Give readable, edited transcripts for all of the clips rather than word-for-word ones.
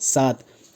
7।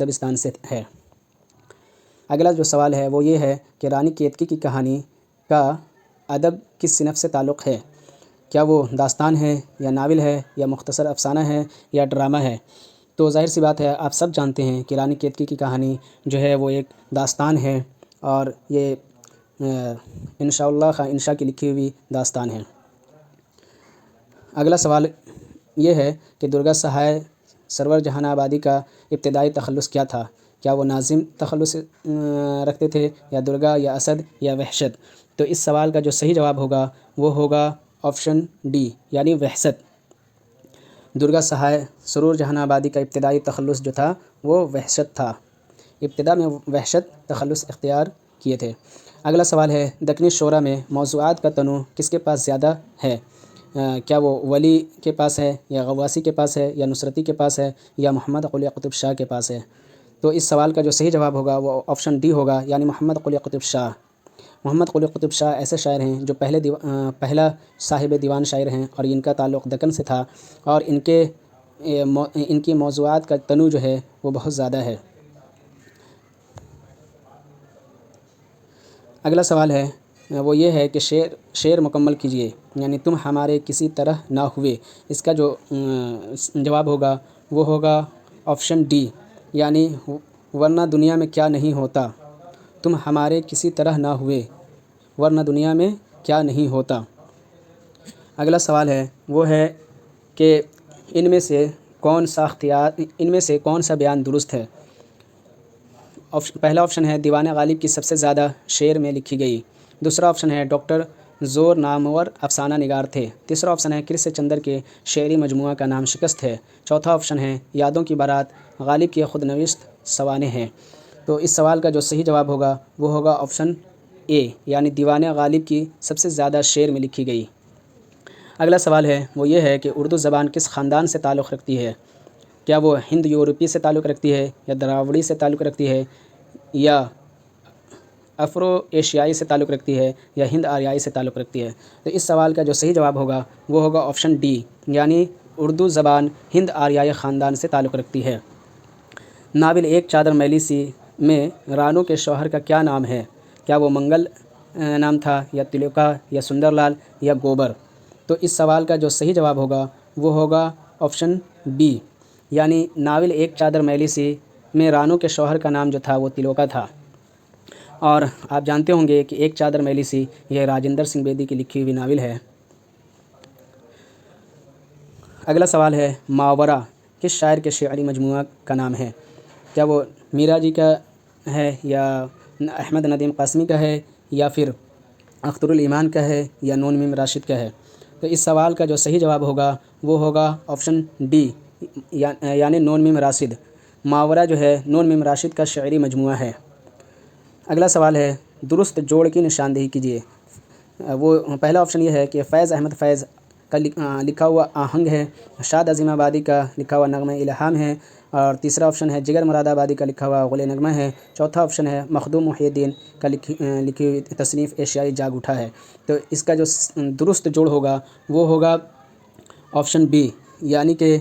دبستان سے ہے۔ اگلا جو سوال ہے وہ یہ ہے کہ رانی کیتکی کی کہانی کا ادب کس صنف سے تعلق ہے؟ کیا وہ داستان ہے یا ناول ہے یا مختصر افسانہ ہے یا ڈرامہ ہے؟ تو ظاہر سی بات ہے، آپ سب جانتے ہیں کہ رانی کیتکی کی کہانی جو ہے وہ ایک داستان ہے، اور یہ انشاء اللہ خواہ انشاء کی لکھی ہوئی داستان ہے۔ اگلا سوال یہ ہے کہ درگا سہائے سرور جہان آبادی کا ابتدائی تخلص کیا تھا؟ کیا وہ ناظم تخلص رکھتے تھے یا درگا یا اسد یا وحشت؟ تو اس سوال کا جو صحیح جواب ہوگا وہ ہوگا آپشن ڈی، یعنی وحشت۔ درگا سہائے سرور جہان آبادی کا ابتدائی تخلص جو تھا وہ وحشت تھا۔ ابتدا میں وحشت تخلص اختیار کیے تھے۔ اگلا سوال ہے، دکنی شعرا میں موضوعات کا تنوع کس کے پاس زیادہ ہے؟ کیا وہ ولی کے پاس ہے یا غواصی کے پاس ہے یا نصرتی کے پاس ہے یا محمد قلی قطب شاہ کے پاس ہے؟ تو اس سوال کا جو صحیح جواب ہوگا وہ آپشن ڈی ہوگا، یعنی محمد قلی قطب شاہ۔ محمد قلی قطب شاہ ایسے شاعر ہیں جو پہلا صاحب دیوان شاعر ہیں، اور ان کا تعلق دکن سے تھا، اور ان کی موضوعات کا تنوع جو ہے وہ بہت زیادہ ہے۔ اگلا سوال ہے وہ یہ ہے کہ شعر مکمل کیجیے، یعنی تم ہمارے کسی طرح نہ ہوئے۔ اس کا جو جواب ہوگا وہ ہوگا آپشن ڈی، یعنی ورنہ دنیا میں کیا نہیں ہوتا، تم ہمارے کسی طرح نہ ہوئے، ورنہ دنیا میں کیا نہیں ہوتا۔ اگلا سوال ہے وہ ہے کہ ان میں سے کون سا بیان درست ہے؟ پہلا آپشن ہے دیوان غالب کی سب سے زیادہ شعر میں لکھی گئی۔ دوسرا آپشن ہے ڈاکٹر زور نامور افسانہ نگار تھے۔ تیسرا آپشن ہے کرس چندر کے شعری مجموعہ کا نام شکست ہے۔ چوتھا آپشن ہے یادوں کی بارات غالب کے خود نوشت سوانح ہیں۔ تو اس سوال کا جو صحیح جواب ہوگا وہ ہوگا آپشن اے، یعنی دیوان غالب کی سب سے زیادہ شعر میں لکھی گئی۔ اگلا سوال ہے وہ یہ ہے کہ اردو زبان کس خاندان سے تعلق رکھتی ہے؟ کیا وہ ہند یورپی سے تعلق رکھتی ہے یا دراوڑی سے تعلق رکھتی ہے یا افرو ایشیائی سے تعلق رکھتی ہے یا ہند آریائی سے تعلق رکھتی ہے؟ تو اس سوال کا جو صحیح جواب ہوگا وہ ہوگا آپشن ڈی، یعنی اردو زبان ہند آریائی خاندان سے تعلق رکھتی ہے۔ ناول ایک چادر میلی سی میں رانو کے شوہر کا کیا نام ہے؟ کیا وہ منگل نام تھا یا تلوکا یا سندر لال یا گوبر؟ تو اس سوال کا جو صحیح جواب ہوگا وہ ہوگا آپشن بی، یعنی ناول ایک چادر میلی سی میں رانو کے شوہر کا نام جو تھا وہ تلوکا تھا۔ اور آپ جانتے ہوں گے کہ ایک چادر میلی سی یہ راجندر سنگھ بیدی کی لکھی ہوئی ناول ہے۔ اگلا سوال ہے ماورا کس شاعر کے شعری مجموعہ کا نام ہے؟ کیا وہ میرا جی کا ہے یا احمد ندیم قاسمی کا ہے یا پھر اختر الایمان کا ہے یا نون میم راشد کا ہے؟ تو اس سوال کا جو صحیح جواب ہوگا وہ ہوگا آپشن ڈی، یعنی نون میم راشد۔ ماورا جو ہے نون میم راشد کا شعری مجموعہ ہے۔ اگلا سوال ہے درست جوڑ کی نشاندہی کیجیے۔ وہ پہلا آپشن یہ ہے کہ فیض احمد فیض کا لکھا ہوا آہنگ ہے، شاد عظیم آبادی کا لکھا ہوا نغمہ الہام ہے، اور تیسرا آپشن ہے جگر مراد آبادی کا لکھا ہوا غل نغمہ ہے، چوتھا آپشن ہے مخدوم محی الدین کا لکھی ہوئی تصنیف ایشیائی جاگ اٹھا ہے۔ تو اس کا جو درست جوڑ ہوگا وہ ہوگا آپشن بی، یعنی کہ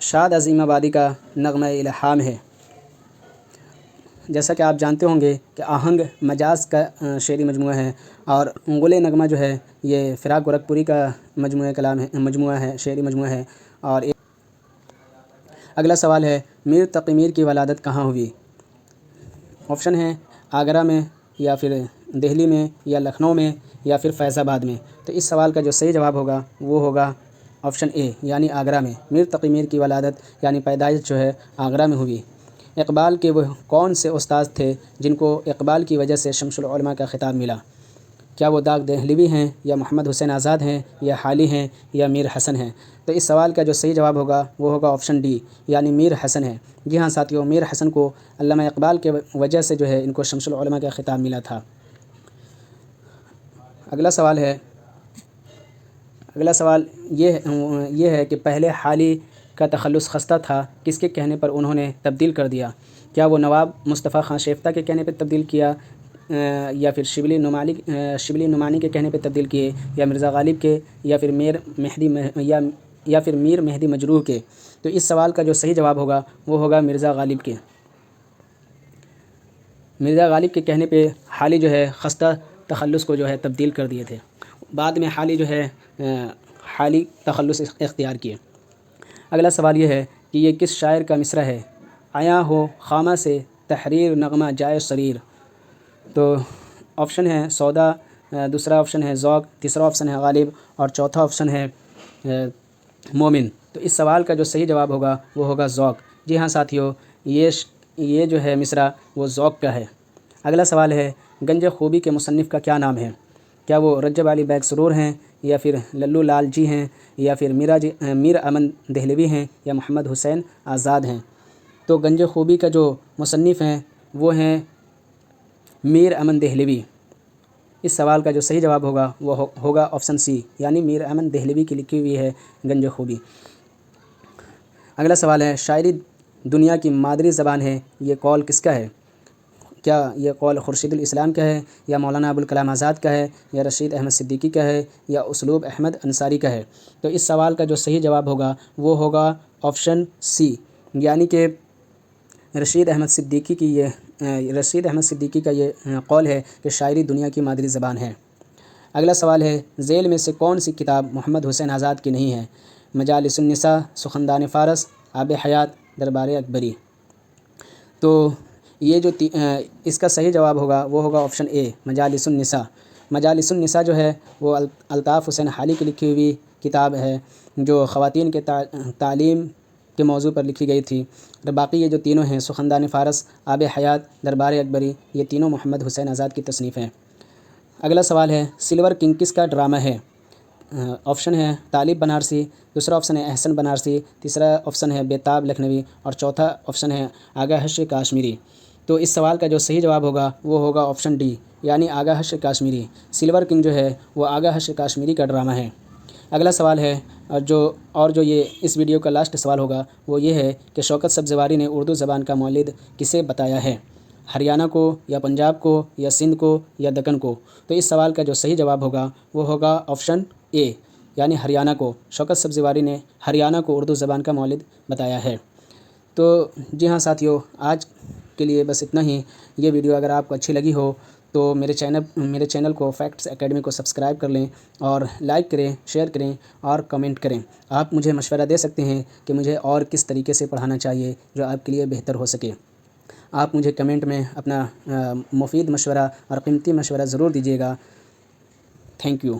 شاد عظیم آبادی کا نغمہ الہام ہے۔ جیسا کہ آپ جانتے ہوں گے کہ آہنگ مجاز کا شعری مجموعہ ہے، اور غل نغمہ جو ہے یہ فراق گورکھپوری کا مجموعہ ہے، شعری مجموعہ ہے۔ اور اگلا سوال ہے میر تقی میر کی ولادت کہاں ہوئی؟ آپشن ہے آگرہ میں یا پھر دہلی میں یا لکھنؤ میں یا پھر فیض آباد میں۔ تو اس سوال کا جو صحیح جواب ہوگا وہ ہوگا آپشن اے، یعنی آگرہ میں۔ میر تقی میر کی ولادت یعنی پیدائش جو ہے آگرہ میں ہوئی۔ اقبال کے وہ کون سے استاد تھے جن کو اقبال کی وجہ سے شمس العلماء کا خطاب ملا؟ کیا وہ داغ دہلوی ہیں یا محمد حسین آزاد ہیں یا حالی ہیں یا میر حسن ہیں؟ تو اس سوال کا جو صحیح جواب ہوگا وہ ہوگا آپشن ڈی، یعنی میر حسن ہے۔ جی ہاں ساتھیوں، میر حسن کو علامہ اقبال کے وجہ سے جو ہے ان کو شمس العلماء کا خطاب ملا تھا۔ اگلا سوال یہ ہے کہ پہلے حالی کا تخلص خستہ تھا، کس کے کہنے پر انہوں نے تبدیل کر دیا؟ کیا وہ نواب مصطفیٰ خان شیفتہ کے کہنے پہ تبدیل کیا یا پھر شبلی نعمانی کے کہنے پہ تبدیل کیے یا مرزا غالب کے یا پھر میر مہدی یا یا پھر میر مہدی مجروح کے؟ تو اس سوال کا جو صحیح جواب ہوگا وہ ہوگا مرزا غالب کے۔ مرزا غالب کے کہنے پہ حالی جو ہے خستہ تخلص کو جو ہے تبدیل کر دیے تھے، بعد میں حالی جو ہے حالی تخلص اختیار کیے۔ اگلا سوال یہ ہے کہ یہ کس شاعر کا مصرع ہے؟ عیاں ہو خامہ سے تحریر نغمہ جائے سریر۔ تو آپشن ہے سودا، دوسرا آپشن ہے ذوق، تیسرا آپشن ہے غالب، اور چوتھا آپشن ہے مومن۔ تو اس سوال کا جو صحیح جواب ہوگا وہ ہوگا ذوق۔ جی ہاں ساتھیو، یہ جو ہے مصرع وہ ذوق کا ہے۔ اگلا سوال ہے گنج خوبی کے مصنف کا کیا نام ہے؟ کیا وہ رجب علی بیگ سرور ہیں، یا پھر للو لال جی ہیں، یا پھر میر امن دہلوی ہیں، یا محمد حسین آزاد ہیں؟ تو گنج خوبی کا جو مصنف ہیں وہ ہیں میر امن دہلوی۔ اس سوال کا جو صحیح جواب ہوگا وہ ہوگا آپشن سی، یعنی میر امن دہلوی کی لکھی ہوئی ہے گنج خوبی۔ اگلا سوال ہے شاعری دنیا کی مادری زبان ہے، یہ قول کس کا ہے؟ کیا یہ قول خورشید الاسلام کا ہے، یا مولانا ابوالکلام آزاد کا ہے، یا رشید احمد صدیقی کا ہے، یا اسلوب احمد انصاری کا ہے؟ تو اس سوال کا جو صحیح جواب ہوگا وہ ہوگا آپشن سی، یعنی کہ رشید احمد صدیقی کا یہ قول ہے کہ شاعری دنیا کی مادری زبان ہے۔ اگلا سوال ہے ذیل میں سے کون سی کتاب محمد حسین آزاد کی نہیں ہے؟ مجالس النساء، سخندان فارس، آب حیات، دربار اکبری۔ تو یہ جو اس کا صحیح جواب ہوگا وہ ہوگا آپشن اے، مجالس النساء۔ مجالس النساء جو ہے وہ الطاف حسین حالی کی لکھی ہوئی کتاب ہے، جو خواتین کے تعلیم کے موضوع پر لکھی گئی تھی۔ اور باقی یہ جو تینوں ہیں سخندان فارس، آب حیات، دربار اکبری، یہ تینوں محمد حسین آزاد کی تصنیف ہیں۔ اگلا سوال ہے سلور کنگ کس کا ڈرامہ ہے؟ آپشن ہے طالب بنارسی، دوسرا آپشن ہے احسن بنارسی، تیسرا آپشن ہے بیتاب لکھنوی، اور چوتھا آپشن ہے آغا حشر کاشمیری۔ تو اس سوال کا جو صحیح جواب ہوگا وہ ہوگا آپشن ڈی، یعنی آغا حشر کاشمیری۔ سلور کنگ جو ہے وہ آغا حشر کاشمیری کا ڈرامہ ہے۔ اگلا سوال ہے جو یہ اس ویڈیو کا لاسٹ سوال ہوگا وہ یہ ہے کہ شوکت سبزواری نے اردو زبان کا مولد کسے بتایا ہے؟ ہریانہ کو، یا پنجاب کو، یا سندھ کو، یا دکن کو؟ تو اس سوال کا جو صحیح جواب ہوگا وہ ہوگا آپشن اے، یعنی ہریانہ کو۔ شوکت سبزواری نے ہریانہ کو اردو زبان کا مولد بتایا ہے۔ تو جی ہاں ساتھیو، آج کے لیے بس اتنا ہی۔ یہ ویڈیو اگر آپ کو اچھی لگی ہو تو میرے چینل کو فیکٹس اکیڈمی کو سبسکرائب کر لیں، اور لائک کریں، شیئر کریں، اور کمنٹ کریں۔ آپ مجھے مشورہ دے سکتے ہیں کہ مجھے اور کس طریقے سے پڑھانا چاہیے جو آپ کے لیے بہتر ہو سکے۔ آپ مجھے کمنٹ میں اپنا مفید مشورہ اور قیمتی مشورہ ضرور دیجیے گا۔ Thank you.